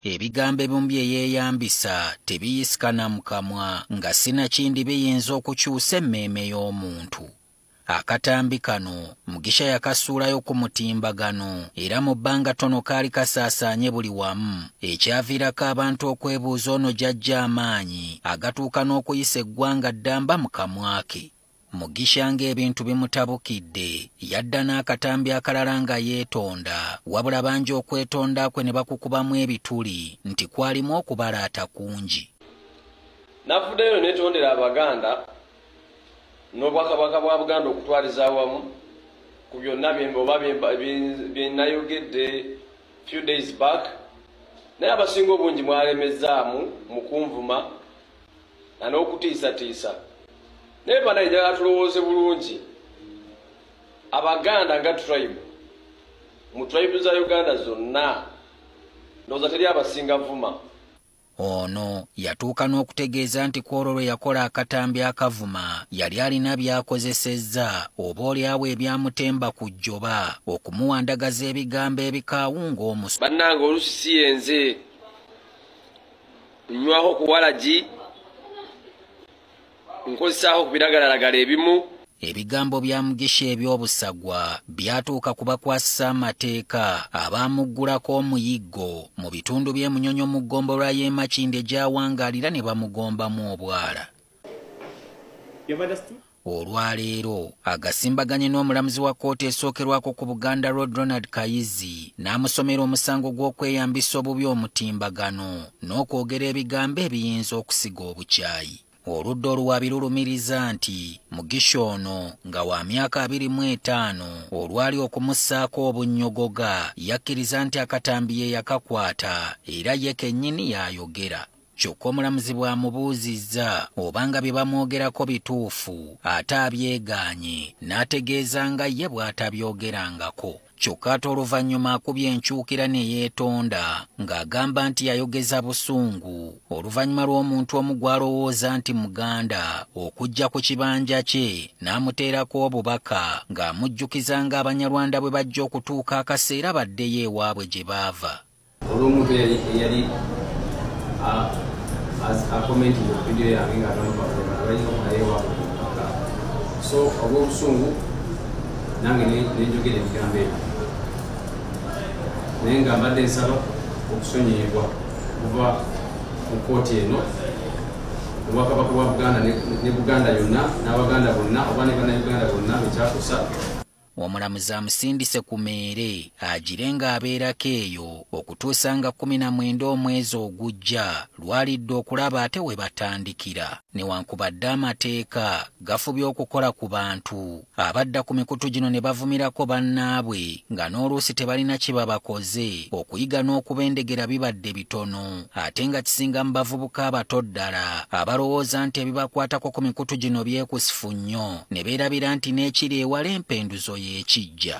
Ebigambo ebimu bye yeeyambisa tebiyisikana mu kamwa nga sinakindi biyinza okukyusa emmeeme y'omuntu. Akatambi kano Mugisha yakasuulayo ku mutimbagano era mu bbanga ttono kaali kasaasaanye buli wamu, ekyaviirako abantu okwebuuza ono jjajja amaanyi agatuuka n'okuyisa eggwanga ddamba mu kamwa ke. Mugisha ng'ebintu bimutabukidde yadda n'akatambi akalala nga yeetonda, wabula bangi okwetonda kwe ne bakukubamu ebituli nti kwalimu okubalaata kungi. Navuddeyo neetondera Abaganda n'Obwakabaka bwa Buganda okutwaliza awamu ku byonna bye nayogedde few days back, naye abasinga obungi mwalemezaamu mu kunvuma na n'okutiisatiisa. Naye bana njagala tulowooze bulungi Abaganda nga tribe mu tribe za Uganda zonna ndowooza teri abasinga vuma. Ono yatuuka n'okutegeeza nti ku olwo lwe yakola akatambi akavuma yali alina by'akozesezza oboolyawo ebyamutemba ku jjoba okumuwandagaza ebigambo ebikaawu ng'omusu. Bannange oluusi si yenze nnywaho ku walagi nkozesaaho ku biragalalagala ebimu. Ebigambo bya Mugisha eby'obusagwa byatuuka ku bakwasisa amateeka abaamuggulako omuyiggo mu bitundu by'e Munyonyo mu ggombolola y'e Makindye gy'awangaalira ne bamugombamu obwala. Olwaleero agasimbaganye n'omulamuzi wa kkooti esookerwako ku Buganda Road Ronald Kayizi n'amusomera omusango gw'okweyambisa obubi omutimbagano n'okwogera ebigambo ebiyinza okusiga obukyayi. Oludda oluwabi lulumiriza nti Mugisha ono nga wa myaka 25 olwali okumussaako obunnyogoga yakkiriza nti akatambi ye yakakwata era ye kennyini yayogera. Kyokka omulamuzi bw'amubuuzizza obanga bye bamwogerako bituufu ate abyegaanye n'ategeeza nga ye bw'atabyogerangako. Kyokka ate oluvannyuma akubye enkyukira ne yeetonda ng'agamba nti yayogeza busungu oluvannyuma lw'omuntu omu gw'alowooza nti Muganda okujja ku kibanja kye n'amuteerako obubaka ng'amujjukiza ng'Abanyarwanda bwe bajja okutuuka akaseera baddeyo ewaabwe gye baava. Olw'omuntu eyali akomenti mu vidiyo yange ng'abalinaokunayewaabwe so olw'obusungu nange nenjogera ebigambo ebyo naye nga mbadde nsaba okusonyiyibwa kuva mu kkooti eno Obwakabaka bwa Buganda ne Buganda yonna n'Abaganda bonna oba ne Bannayuganda bonna bekyakusa. Omulamuzi amusindise ku meere agire ng'abeerako eyo okutuusa nga 19 omwezi ogujja lwalidde okulaba ate we batandikira. Newankubadde amateeka gafubye okukola ku bantu abadda ku mikutu gino ne bavumirako bannaabwe nga n'oluusi tebalina kye babakoze, okuyiga n'okubendegera bibadde bitono ate nga kisinga mu bavubuka abato ddala abalowooza nti ebibakwatako ku mikutu gino byekusifu nnyo ne beerabira nti n'ekiri ewala empenduzo y'ekijja.